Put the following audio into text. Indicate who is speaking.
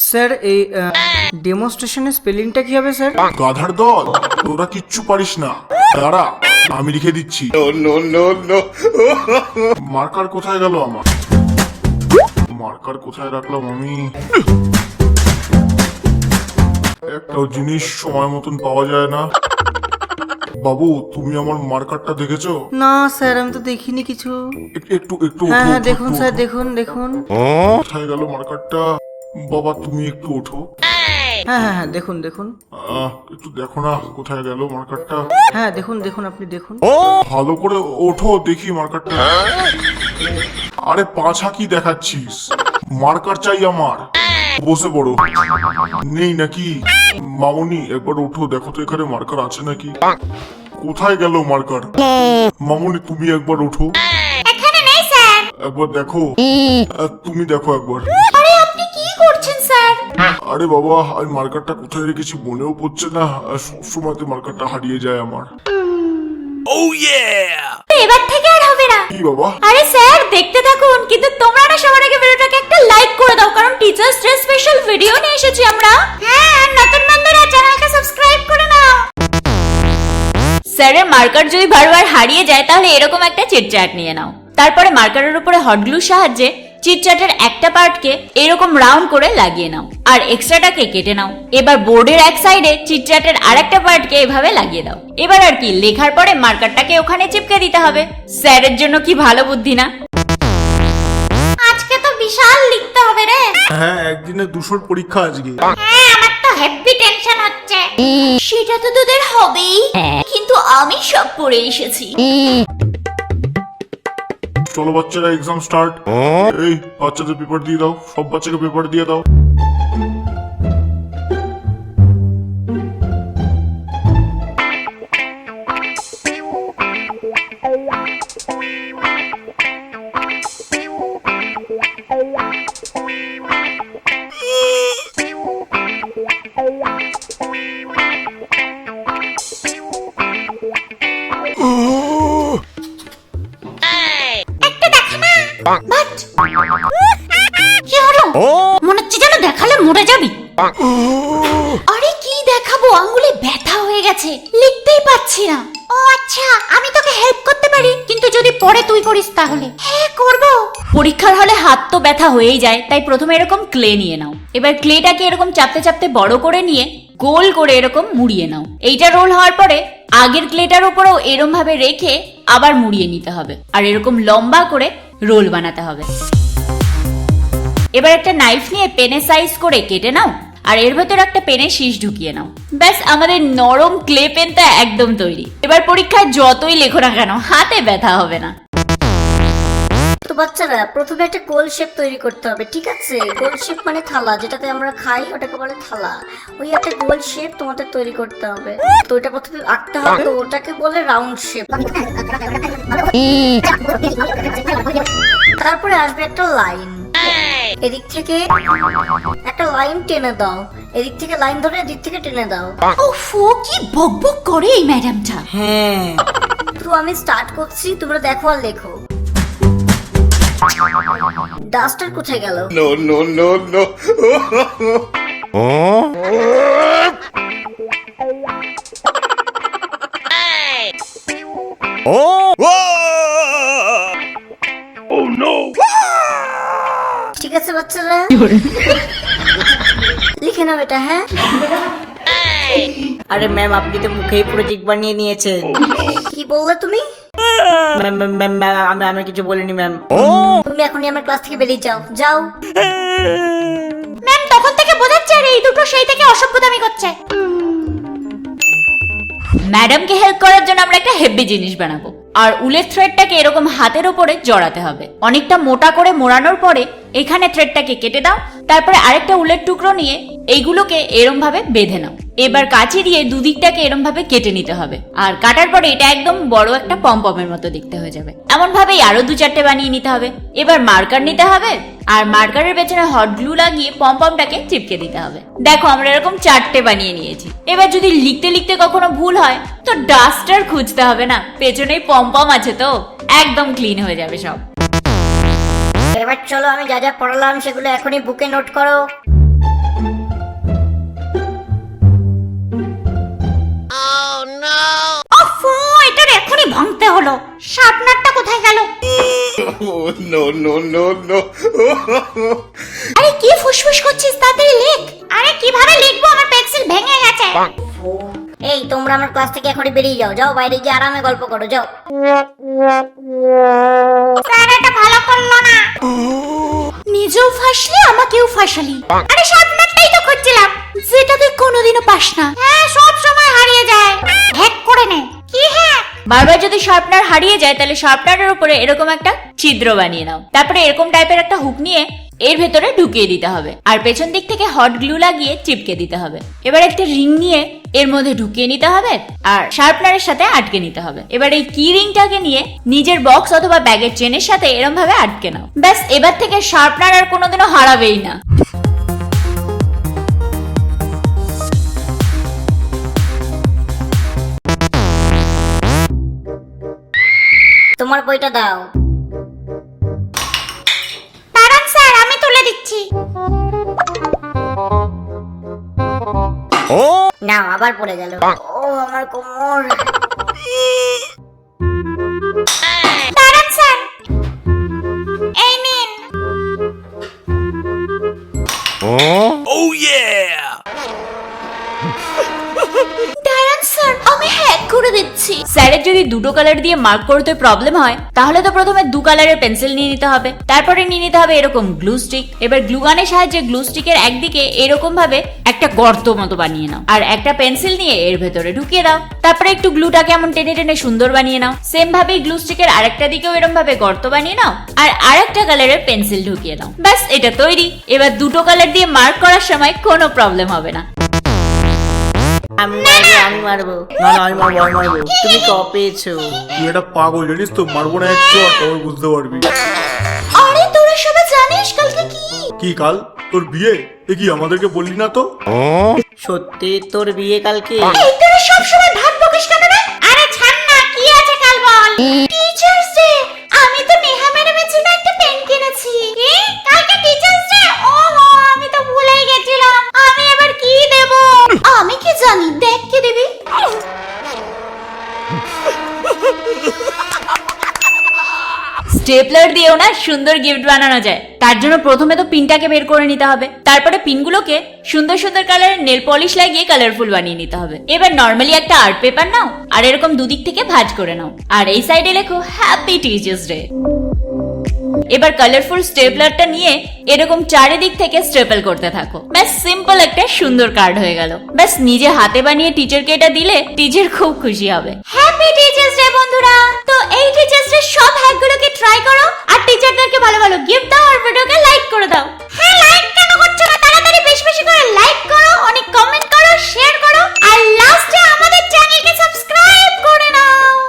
Speaker 1: Sir এই ডেমনস্ট্রেশনের স্পেলিংটা কি হবে স্যার?
Speaker 2: গাধার দল, তোরা কিচ্ছু পারিস না। দাঁড়া, আমি লিখে দিচ্ছি। মার্কার কোথায় গেল আমার? মার্কার কোথায় রাখলাম আমি? একটাও জিনিস সময় মতন পাওয়া যায় না। বাবু, তুমি আমার মার্কারটা দেখেছো?
Speaker 1: না স্যার, আমি তো দেখিনি কিছু।
Speaker 2: একটু একটু
Speaker 1: হ্যাঁ
Speaker 2: ওঠো,
Speaker 1: হ্যাঁ,
Speaker 2: একটু
Speaker 1: দেখুন
Speaker 2: ওঠো।
Speaker 1: স্যার, দেখুন দেখুন।
Speaker 2: কোথায় গেল মার্কারটা? বাবা, তুমি একটু ওঠো।
Speaker 1: হ্যাঁ হ্যাঁ হ্যাঁ, দেখুন দেখুন।
Speaker 2: একটু দেখো না কোথায় গেল মার্কারটা।
Speaker 1: হ্যাঁ দেখুন দেখুন, আপনি দেখুন।
Speaker 2: ভালো করে ওঠো, দেখি মার্কারটা। আরে পাছা কি দেখাচ্ছিস? মার্কার চাই আমার। বসে পড়ো। নেই নাকি? মামুনি, একবার ওঠো, দেখো তো এখানে মার্কার আছে নাকি। কোথায় গেল মার্কার? মামুনি, তুমি একবার ওঠো।
Speaker 3: এখানে নেই স্যার।
Speaker 2: একবার দেখো। তুমি দেখো একবার।
Speaker 3: আরে আপনি কি করছেন স্যার?
Speaker 2: আরে বাবা, আমি মার্কারটা কোথায় রেখেছি মনেও পড়ছে না। সবসময় তো মার্কারটা হারিয়ে যায় আমার।
Speaker 3: এবার থেকে আর হবে না।
Speaker 2: কি বাবা?
Speaker 3: আরে স্যার, দেখতে থাকুন, কিন্তু তোমরা না সবার আগে ভিডিওটাকে একটা লাইক করে দাও, কারণ টিচার্স ডে স্পেশাল ভিডিও নিয়ে এসেছি আমরা। হ্যাঁ, নতুন বন্ধুরা চ্যানেলকে সাবস্ক্রাইব করে নাও। স্যারের মার্কার যদি বারবার হারিয়ে যায় তাহলে এরকম একটা চিটচাট নিয়ে নাও। তারপরে মার্কারের উপরে হট গ্লুর সাহায্যে চিটচাটের একটা পার্টকে এরকম রাউন্ড করে লাগিয়ে নাও আর এক্সট্রাটাকে কেটে নাও। এবার বোর্ডের এক সাইডে চিটচাটের আরেকটা পার্টকে এভাবে লাগিয়ে দাও। এবার আর কি, লেখার পরে মার্কারটাকে ওখানে চিপকে দিতে হবে। স্যারের জন্য কি ভালো বুদ্ধি না? আজকে তো বিশাল লিখতে হবে রে।
Speaker 2: হ্যাঁ, একদিনে 200 পরীক্ষা আজকে।
Speaker 3: হ্যাঁ, আমার তো হেভি টেনশন হচ্ছে। সেটা তো তোদের হবেই, কিন্তু আমি সব পড়ে এসেছি।
Speaker 2: চলো বাচ্চারা, এক্সাম স্টার্ট। এই বাচ্চাদের পেপার দিয়ে দাও, সব বাচ্চাকে পেপার দিয়ে দাও।
Speaker 3: একটা দেখা না, বাট কি হলো? মনে হচ্ছে যেন দেখালে মরে যাবি। আরে কি দেখাবো, আঙ্গুলে ব্যথা হয়ে গেছে, লিখতেই পাচ্ছি না। ও আচ্ছা, আমি তোকে হেল্প করতে পারি, কিন্তু যদি পরে তুই করিস তাহলে। হ্যাঁ করব। পরীক্ষার হলে হাত তো ব্যথা হয়েই যায়, তাই প্রথমে এরকম ক্লে নিয়ে নাও। এবার ক্লেটাকে এরকম চাপতে চাপতে বড় করে নিয়ে গোল করে এরকম মুড়িয়ে নাও। এইটা রোল হওয়ার পরে আগের ক্লেটার উপরেও এরকম ভাবে রেখে আবার মুড়িয়ে নিতে হবে আর এরকম লম্বা করে রোল বানাতে হবে। এবার একটা নাইফ নিয়ে পেনের সাইজ করে কেটে নাও আর এর ভেতর একটা পেনের শীষ ঢুকিয়ে নাও। ব্যাস, আমাদের নরম ক্লে পেনটা একদম তৈরি। এবার পরীক্ষায় যতই লেখো না কেন হাতে ব্যথা হবে না।
Speaker 4: তো বাচ্চারা, প্রথমে একটা গোল শেপ তৈরি করতে হবে, ঠিক আছে? গোল শেপ মানে থালা, যেটাতে আমরা খাই ওটাকে বলে থালা। ওই একটা গোল শেপ তোমাদের তৈরি করতে হবে। তো ওটা প্রথমে আঁকতে হবে, তো ওটাকে বলে রাউন্ড শেপ। তারপরে আসবে একটা লাইন, এদিক থেকে একটা লাইন টেনে দাও, এদিক থেকে লাইন ধরে এদিক থেকে টেনে দাও।
Speaker 3: ওফো, কি বকবক করে এই ম্যাডামটা।
Speaker 1: হ্যাঁ,
Speaker 4: তো আমি স্টার্ট করছি, তোমরা দেখো আর লেখো। ডাস্টার কোথায় গেল? ঠিক আছে বাচ্চারা, লিখে নাও এটা। হ্যাঁ,
Speaker 1: আরে ম্যাম, আপনি তো মুখেই পুরো টিক বানিয়ে নিয়েছেন।
Speaker 4: কি বললে তুমি?
Speaker 1: ম্যাম ম্যাম ম্যাম ম্যাম, আমি কিছু বলিনি ম্যাম।
Speaker 4: তুমি এখনই আমার ক্লাস থেকে বেরিয়ে যাও, যাও।
Speaker 3: ম্যাম তখন থেকে বোঝাচ্ছে আর এই দুটো সেই থেকে অসভ্যতামি করছে। ম্যাডামকে হেল্প করার জন্য আমরা একটা হেভি জিনিস বানাবো আর উলের থ্রেডটাকে এরকম হাতের উপরে জড়াতে হবে। অনেকটা মোটা করে মোড়ানোর পরে এখানে থ্রেডটাকে কেটে দাও। তারপরে আরেকটা উলের টুকরো নিয়ে এইগুলোকে এরম ভাবে বেঁধে নাও। এবার কাঁচি দিয়ে দুদিকটাকে এরম ভাবে কেটে নিতে হবে আর কাটার পরে এটা একদম বড় একটা পমপমের মতো দেখতে হয়ে যাবে। এমন ভাবেই আরো 2-4টে বানিয়ে নিতে হবে। এবার মার্কার নিতে হবে আর মার্কারের পেছনে হট গ্লু লাগিয়ে পমপমটাকে চিপকে দিতে হবে। দেখো, আমরা এরকম 4টে বানিয়ে নিয়েছি। এবার যদি লিখতে লিখতে কখনো ভুল হয় তো ডাস্টার খুঁজতে হবে না, পেছনেই পমপম আছে, তো একদম ক্লিন হয়ে যাবে সব।
Speaker 4: এবার চলো, আমি যা যা পড়ালাম সেগুলো এখনই বুকে নোট করো।
Speaker 3: আরে কি ফুসফুস করছিস, তাড়াতাড়ি লেখ। আরে কিভাবে লিখবো, আমার পেন্সিল ভেঙে গেছে।
Speaker 4: এই তোমরা আমার ক্লাস থেকে এখনই বেরিয়ে যাও, যাও বাইরে গিয়ে আরামে গল্প করো, যাও।
Speaker 3: স্যার এটা ভালো করলো না। নিজেও ফাঁসলি, আমাকেও ফাঁসালি। আরে শার্পনারটাই তো খুঁজছিলাম, যেটা তুই কোনোদিনও পাস না। হ্যাঁ, সব সময় হারিয়ে যায়। হ্যাক করে নে। কি হ্যাক? বারবার যদি শার্পনার হারিয়ে যায় তাহলে শার্পনারের উপরে এরকম একটা ছিদ্র বানিয়ে নাও। তারপরে এরকম টাইপের একটা হুক নিয়ে এর ভেতরে ঢুকিয়ে দিতে হবে, আর পেছন দিক থেকে হট গ্লু লাগিয়ে চিপকে দিতে হবে। এবার একটা রিং নিয়ে এর মধ্যে ঢুকিয়ে নিতে হবে আর শার্পনারের সাথে আটকে নিতে হবে। এবার এই কি রিংটাকে নিয়ে নিজের বক্স অথবা ব্যাগের চেনের সাথে এরকম ভাবে আটকে নাও। ব্যাস, এবার থেকে শার্পনার আর কোনোদিনও হারাবেই না।
Speaker 4: তোমার বইটা দাও।
Speaker 3: দাঁড়ান স্যার, আমি তুলে দিচ্ছি।
Speaker 4: নাও, আবার পড়ে গেল। ও আমার কোমর।
Speaker 3: দাঁড়ান স্যার, এই নিন। দাঁড়ান স্যার, আমি হ্যাক করে দিচ্ছি। স্যারের যদি দুটো কালার দিয়ে মার্ক করতে প্রবলেম হয় তাহলে তো প্রথমে দু কালারের পেন্সিল নিয়ে নিতে হবে, তারপরে নিয়ে নিতে হবে এরকম গ্লু স্টিক। এবার গ্লু গানের সাহায্যে গ্লু স্টিকের একদিকে এরকম ভাবে একটা গর্ত মতো বানিয়ে নাও, আর একটা পেন্সিল নিয়ে এর ভেতরে ঢুকিয়ে দাও। তারপরে একটু গ্লুটাকে এমন টেনে টেনে সুন্দর বানিয়ে নাও। সেম ভাবেই গ্লু স্টিকের আরেকটা দিকেও এরকম ভাবে গর্ত বানিয়ে নাও আর আরেকটা কালারের পেন্সিল ঢুকিয়ে নাও। ব্যাস, এটা তৈরি। এবার দুটো কালার দিয়ে মার্ক করার সময় কোনো প্রবলেম হবে না।
Speaker 1: আমি মারবো। না আমি মারবো। তুমি ক পেয়েছো?
Speaker 2: তুই একটা পাগল জানিস তো, মারবো না একটু, আর তবে বুঝতে পারবি।
Speaker 3: আরে তোরা সবাই জানিস কালকে কি?
Speaker 2: কি কাল? তোর বিয়ে? এ কি আমাদেরকে বললি না তো?
Speaker 1: সত্যি তোর বিয়ে কালকে?
Speaker 3: এই তোরা সব সময় ভাত বকিস কেন রে? আরে ছাড় না, কি আছে কাল বল। Teachers day. আমি তো নেহা ম্যাডামের জন্য একটা পেন কিনেছি। কি? কালকে টিচার্স ডে? ওহো, আমি তো ভুলেই গেছিলাম। আমি এবার কি দেব? আমি কি জানি, দেখ কি দিবি। স্টেপলার দিয়েও না সুন্দর গিফট বানানো যায়। তার জন্য প্রথমে তো পিনটাকে বের করে নিতে হবে, তারপরে পিনগুলোকে সুন্দর সুন্দর কালারের নেল পলিশ লাগিয়ে কালারফুল বানিয়ে নিতে হবে। এবার নরমালি একটা আর্ট পেপার নাও আর এরকম দুদিক থেকে ভাঁজ করে নাও, আর এই সাইডে লেখো হ্যাপি টিচার্স ডে। এবার কালারফুল স্টেপলারটা নিয়ে এরকম চারিদিক থেকে স্টেপল করতে থাকো। ব্যাস, সিম্পল একটা সুন্দর কার্ড হয়ে গেল। ব্যাস, নিজে হাতে বানিয়ে টিচারকে এটা দিলে টিচার খুব খুশি হবে। হ্যাপি টিচার্স ডে বন্ধুরা। তো এই টিচার্স ডে সব হ্যাকগুলোকে ট্রাই করো আর টিচারদেরকে ভালো ভালো গিফট